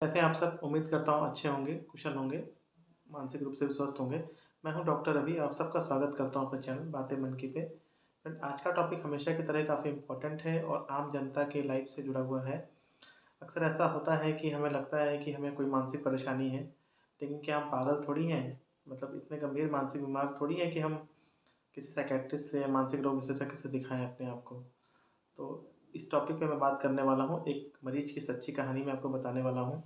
कैसे हैं आप सब? उम्मीद करता हूँ अच्छे होंगे, कुशल होंगे, मानसिक रूप से भी स्वस्थ होंगे। मैं हूँ डॉक्टर रवि, आप सबका स्वागत करता हूँ अपने चैनल बातें मन की पे। फ्रेंड, आज का टॉपिक हमेशा की तरह काफ़ी इम्पोर्टेंट है और आम जनता के लाइफ से जुड़ा हुआ है। अक्सर ऐसा होता है कि हमें लगता है कि हमें कोई मानसिक परेशानी है, लेकिन क्या हम पागल थोड़ी हैं? मतलब इतने गंभीर मानसिक बीमार थोड़ी हैं कि हम किसी साइकियाट्रिस्ट से या मानसिक रोग विशेषज्ञ से दिखाएँ अपने आप को। तो इस टॉपिक पे मैं बात करने वाला हूँ, एक मरीज़ की सच्ची कहानी मैं आपको बताने वाला हूँ।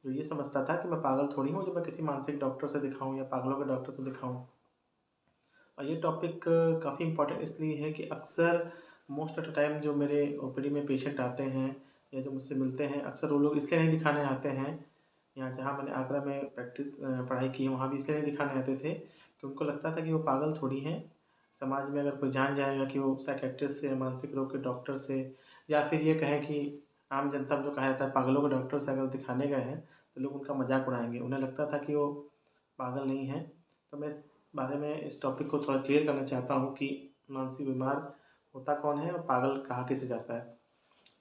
जो ये समझता था कि मैं पागल थोड़ी हूँ जो मैं किसी मानसिक डॉक्टर से दिखाऊँ या पागलों के डॉक्टर से दिखाऊँ। और ये टॉपिक काफ़ी इम्पोर्टेंट इसलिए है कि अक्सर मोस्ट ऑफ द टाइम जो मेरे ओपीडी में पेशेंट आते हैं या जो मुझसे मिलते हैं, अक्सर वो लोग इसलिए नहीं दिखाने आते हैं। यहाँ जहाँ मैंने आगरा में पढ़ाई की है, वहाँ भी इसलिए नहीं दिखाने आते थे कि उनको लगता था कि वो पागल थोड़ी हैं। समाज में अगर कोई जान जाएगा कि वो साइकियाट्रिस्ट से, मानसिक रोग के डॉक्टर से, या फिर ये कहें कि आम जनता में जो कहा जाता है पागलों के डॉक्टर से अगर दिखाने गए हैं, तो लोग उनका मज़ाक उड़ाएँगे। उन्हें लगता था कि वो पागल नहीं हैं। तो मैं इस बारे में इस टॉपिक को थोड़ा क्लियर करना चाहता हूँ कि मानसिक बीमार होता कौन है और पागल कहा किसे जाता है।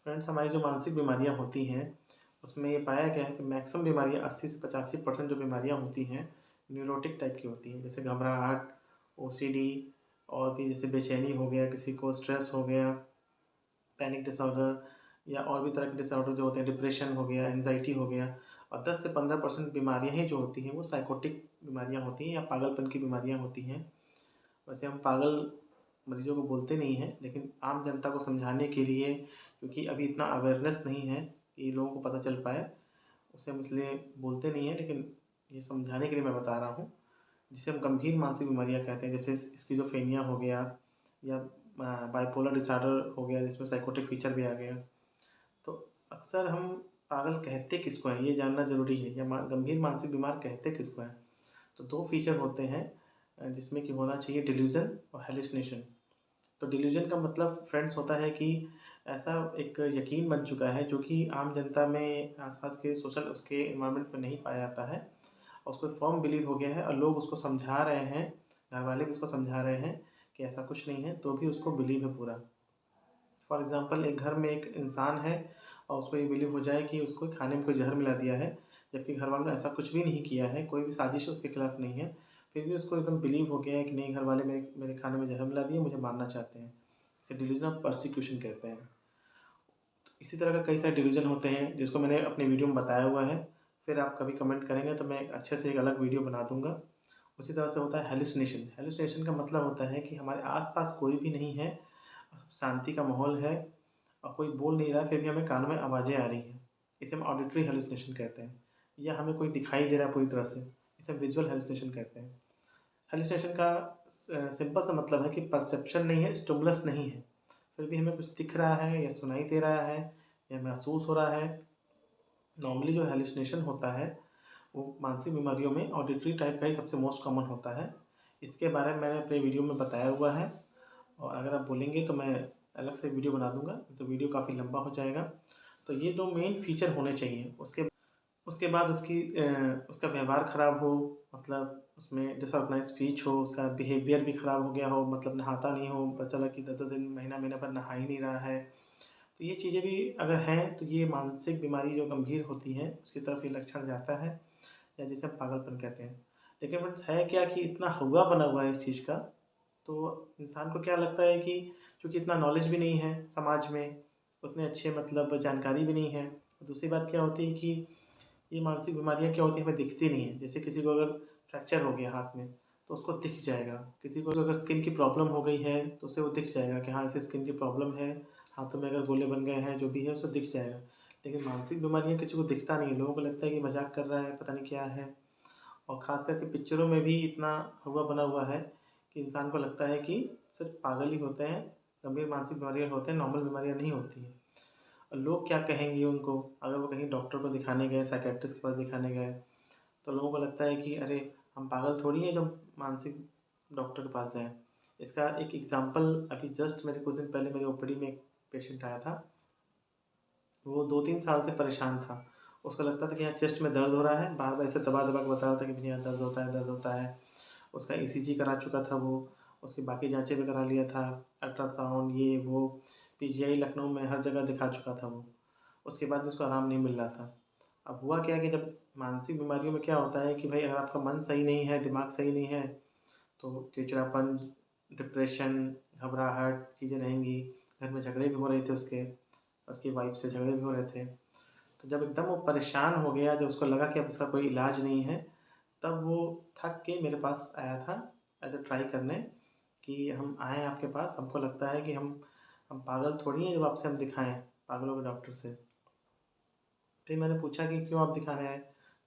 फ्रेंड्स, हमारी जो मानसिक बीमारियाँ होती हैं, उसमें ये पाया गया है कि मैक्सिमम बीमारियाँ 80 से 85% जो बीमारियाँ होती हैं, न्यूरोटिक टाइप की होती हैं। जैसे घबराहट, ओसीडी और भी जैसे बेचैनी हो गया, किसी को स्ट्रेस हो गया, पैनिक डिसऑर्डर या और भी तरह के डिसऑर्डर जो होते हैं, डिप्रेशन हो गया, एंग्ज़ायटी हो गया। और 10 से 15% बीमारियाँ ही जो होती हैं, वो साइकोटिक बीमारियाँ होती हैं या पागलपन की बीमारियाँ होती हैं। वैसे हम पागल मरीज़ों को बोलते नहीं हैं, लेकिन आम जनता को समझाने के लिए, क्योंकि अभी इतना अवेयरनेस नहीं है कि लोगों को पता चल पाए, उसे हम इसलिए बोलते नहीं हैं, लेकिन ये समझाने के लिए मैं बता रहा हूँ। जिसे हम गंभीर मानसिक बीमारियाँ कहते हैं, जैसे स्किज़ोफ्रेनिया हो गया या बाइपोलर डिसऑर्डर हो गया, जिसमें साइकोटिक फीचर भी आ गया। तो अक्सर हम पागल कहते किसको हैं, ये जानना ज़रूरी है, या गंभीर मानसिक बीमार कहते किसको हैं। तो 2 फीचर होते हैं जिसमें कि होना चाहिए डिल्यूज़न और हैलुसिनेशन। तो डिल्यूज़न का मतलब फ्रेंड्स होता है कि ऐसा एक यकीन बन चुका है जो कि आम जनता में आस-पास के सोशल उसके एनवायरनमेंट में नहीं पाया जाता है और उसको फ़र्म बिलीव हो गया है और लोग उसको समझा रहे हैं, घरवाले भी उसको समझा रहे हैं कि ऐसा कुछ नहीं है, तो भी उसको बिलीव है पूरा। फॉर एग्ज़ाम्पल, एक घर में एक इंसान है और उसको ये बिलीव हो जाए कि उसको खाने में कोई ज़हर मिला दिया है, जबकि घरवालों ने ऐसा कुछ भी नहीं किया है, कोई भी साजिश उसके खिलाफ नहीं है। फिर भी उसको एकदम बिलीव हो गया है कि नहीं, घरवाले मेरे मेरे खाने में ज़हर मिला दिए, मुझे मारना चाहते हैं। इसे डिल्यूज़न ऑफ परसिक्यूशन कहते हैं। इसी तरह का कई सारे डिवीज़न होते हैं जिसको मैंने अपने वीडियो में बताया हुआ है। फिर आप कभी कमेंट करेंगे तो मैं अच्छे से एक अलग वीडियो बना दूँगा। उसी तरह से होता है हैलुसिनेशन। हैलुसिनेशन का मतलब होता है कि हमारे आस-पास कोई भी नहीं है, शांति का माहौल है और कोई बोल नहीं रहा है, फिर भी हमें कानों में आवाज़ें आ रही हैं। इसे हम ऑडिटरी हैलुसिनेशन कहते हैं। या हमें कोई दिखाई दे रहा है पूरी तरह से, इसे हम विज़ुअल हैलुसिनेशन कहते हैं। हैलुसिनेशन का सिंपल सा मतलब है कि परसेप्शन नहीं है, स्टिमुलस नहीं है। फिर भी हमें कुछ दिख रहा है या सुनाई दे रहा है या महसूस हो रहा है। नॉर्मली जो हैलुसिनेशन होता है, वो मानसिक बीमारियों में ऑडिटरी टाइप का ही सबसे मोस्ट कॉमन होता है। इसके बारे में मैंने अपने वीडियो में बताया हुआ है और अगर आप बोलेंगे तो मैं अलग से वीडियो बना दूँगा, तो वीडियो काफ़ी लंबा हो जाएगा। तो ये 2 मेन फीचर होने चाहिए। उसके उसके बाद उसका व्यवहार ख़राब हो, मतलब उसमें डिसऑर्गनाइज़ स्पीच हो, उसका बिहेवियर भी ख़राब हो गया हो, मतलब नहाता नहीं हो, पता चला कि 10-10 दिन, महीना-महीना भर नहा ही नहीं रहा है। तो ये चीज़ें भी अगर हैं, तो ये मानसिक बीमारी जो गंभीर होती है, उसकी तरफ ये लक्षण जाता है, या जिसे हम पागलपन कहते हैं। लेकिन फ्रेंड्स, है क्या कि इतना हौवा बना हुआ है इस चीज़ का, तो इंसान को क्या लगता है कि चूँकि इतना नॉलेज भी नहीं है समाज में, उतने अच्छे मतलब जानकारी भी नहीं है। दूसरी बात क्या होती है कि ये मानसिक बीमारियाँ क्या होती हैं, हमें दिखती नहीं हैं। जैसे किसी को अगर फ्रैक्चर हो गया हाथ में, तो उसको दिख जाएगा। किसी को अगर स्किन की प्रॉब्लम हो गई है, तो उसे वो दिख जाएगा कि हाँ, इसे स्किन की प्रॉब्लम है, हाथों में अगर गोले बन गए हैं, जो भी है उसे दिख जाएगा। लेकिन मानसिक बीमारियाँ किसी को दिखता नहीं है, लोगों को लगता है कि मज़ाक कर रहा है, पता नहीं क्या है। और ख़ास करके पिक्चरों में भी इतना हौवा बना हुआ है कि इंसान को लगता है कि सिर्फ़ पागल ही होते हैं, गंभीर मानसिक बीमारियाँ होते हैं, नॉर्मल बीमारियाँ नहीं होती हैं। और लोग क्या कहेंगे उनको, अगर वो कहीं डॉक्टर को दिखाने गए, साइकियाट्रिस्ट के पास दिखाने गए, तो लोगों को लगता है कि अरे! हम पागल थोड़ी हैं जो मानसिक डॉक्टर के पास जाएँ। इसका एक एग्ज़ाम्पल अभी जस्ट मेरे कुछ दिन पहले मेरे ओपीडी में एक पेशेंट आया था। वो 2-3 साल से परेशान था। उसको लगता था कि यहाँ चेस्ट में दर्द हो रहा है, बार-बार ऐसे दबा-दबा के बता रहा था कि मुझे यहाँ दर्द होता है, दर्द होता है। उसका ईसीजी करा चुका था वो, उसकी बाकी जाँचें भी करा लिया था, अल्ट्रासाउंड ये वो, पीजीआई लखनऊ में हर जगह दिखा चुका था वो। उसके बाद भी उसको आराम नहीं मिल रहा था। अब हुआ क्या है कि जब मानसिक बीमारियों में क्या होता है कि भाई अगर आपका मन सही नहीं है, दिमाग सही नहीं है, तो चिड़चिड़ापन, डिप्रेशन, घबराहट चीज़ें रहेंगी। घर में झगड़े भी हो रहे थे उसकी वाइफ़ से झगड़े भी हो रहे थे। तो जब एकदम वो परेशान हो गया, जब उसको लगा कि अब इसका कोई इलाज नहीं है, तब वो थक के मेरे पास आया था एज़ अ ट्राई करने कि हम आएँ आपके पास, हमको लगता है कि हम पागल थोड़ी हैं जब आपसे हम दिखाएँ, पागलों के डॉक्टर से। फिर मैंने पूछा कि क्यों आप दिखाने आए?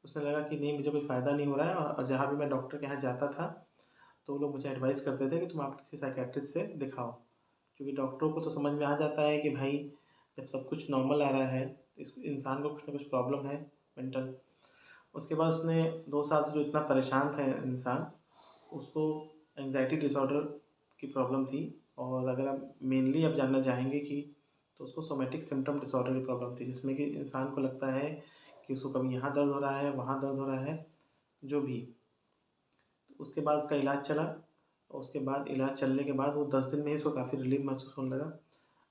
उसने लगा कि नहीं मुझे कोई फ़ायदा नहीं हो रहा है और जहाँ भी मैं डॉक्टर के यहाँ जाता था, तो वो लोग मुझे एडवाइस करते थे कि तुम आप किसी साइकियाट्रिस्ट से दिखाओ। क्योंकि डॉक्टरों को तो समझ में आ जाता है कि भाई जब सब कुछ नॉर्मल आ रहा है, तो इस इंसान को कुछ ना कुछ प्रॉब्लम है मेंटल। उसके बाद उसने 2 साल से जो इतना परेशान था इंसान, उसको एंग्ज़ायटी डिसऑर्डर की प्रॉब्लम थी और अगर आप मेनली आप जानना चाहेंगे कि तो उसको सोमैटिक सिम्पटम डिसऑर्डर की प्रॉब्लम थी, जिसमें कि इंसान को लगता है कि उसको कभी यहाँ दर्द हो रहा है, वहाँ दर्द हो रहा है, जो भी। तो उसके बाद उसका इलाज चला और उसके बाद इलाज चलने के बाद वो 10 दिन में ही उसको काफ़ी रिलीफ़ महसूस होने लगा।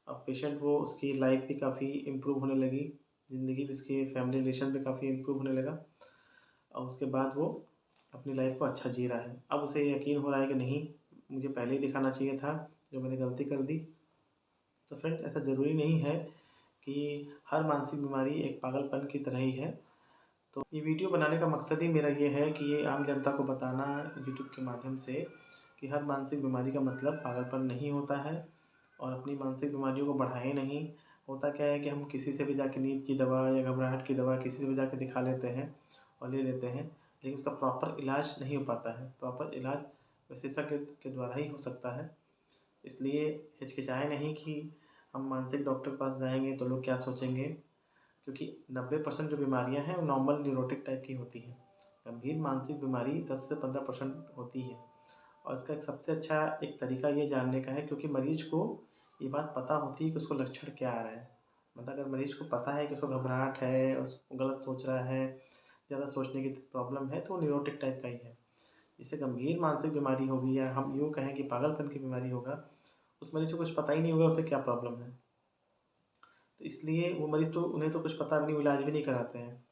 अब पेशेंट वो उसकी लाइफ़ भी काफ़ी इम्प्रूव होने लगी, ज़िंदगी भी उसकी फैमिली रिलेशन भी काफ़ी इम्प्रूव होने लगा और उसके बाद वो अपनी लाइफ़ को अच्छा जी रहा है। अब उसे यकीन हो रहा है कि नहीं, मुझे पहले ही दिखाना चाहिए था, जो मैंने गलती कर दी। तो फ्रेंड ऐसा ज़रूरी नहीं है कि हर मानसिक बीमारी एक पागलपन की तरह ही है। तो ये वीडियो बनाने का मकसद ही मेरा ये है कि ये आम जनता को बताना यूट्यूब के माध्यम से कि हर मानसिक बीमारी का मतलब पागलपन नहीं होता है और अपनी मानसिक बीमारियों को बढ़ाएँ नहीं। होता क्या है कि हम किसी से भी जाके नींद की दवा या घबराहट की दवा किसी से भी जाके दिखा लेते हैं और ले लेते हैं, लेकिन उसका प्रॉपर इलाज नहीं हो पाता है। प्रॉपर इलाज विशेषज्ञ के द्वारा ही हो सकता है। इसलिए हिचकिचाएँ नहीं कि हम मानसिक डॉक्टर के पास जाएँगे तो लोग क्या सोचेंगे, क्योंकि 90% जो बीमारियाँ हैं वो नॉर्मल न्यूरोटिक टाइप की होती हैं। गंभीर मानसिक बीमारी 10 से 15% होती है और इसका एक सबसे अच्छा एक तरीका ये जानने का है, क्योंकि मरीज़ को ये बात पता होती है कि उसको लक्षण क्या आ रहा है। मतलब अगर मरीज़ को पता है कि उसको घबराहट है, उसको गलत सोच रहा है, ज़्यादा सोचने की प्रॉब्लम है, तो वो न्यूरोटिक टाइप का ही है। जिसे गंभीर मानसिक बीमारी होगी या हम यूँ कहें कि पागलपन की बीमारी होगा, उस मरीज़ को कुछ पता ही नहीं होगा उसे क्या प्रॉब्लम है। तो इसलिए वो मरीज़ तो उन्हें तो कुछ पता भी नहीं, इलाज भी नहीं कराते हैं।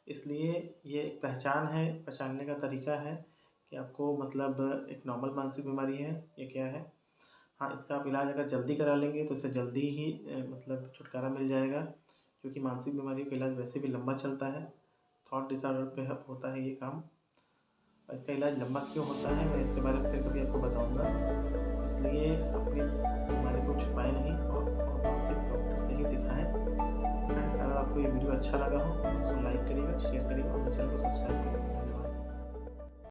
इसलिए ये एक पहचान है, पहचानने का तरीका है कि आपको मतलब एक नॉर्मल मानसिक बीमारी है, ये क्या है। हाँ, इसका आप इलाज अगर जल्दी करा लेंगे तो इससे जल्दी ही मतलब छुटकारा मिल जाएगा, क्योंकि मानसिक बीमारियों का इलाज वैसे भी लंबा चलता है। थॉट डिसऑर्डर पे होता है ये काम और इसका इलाज लंबा क्यों होता है, मैं इसके बारे में फिर कभी आपको बताऊँगा। इसलिए अपनी बीमारी को छुपाएँ नहीं और मानसिक डॉक्टर से ही दिखाएँ। फ्रेंड्स, अगर आपको ये वीडियो अच्छा लगा हो तो इसको लाइक करिएगा, शेयर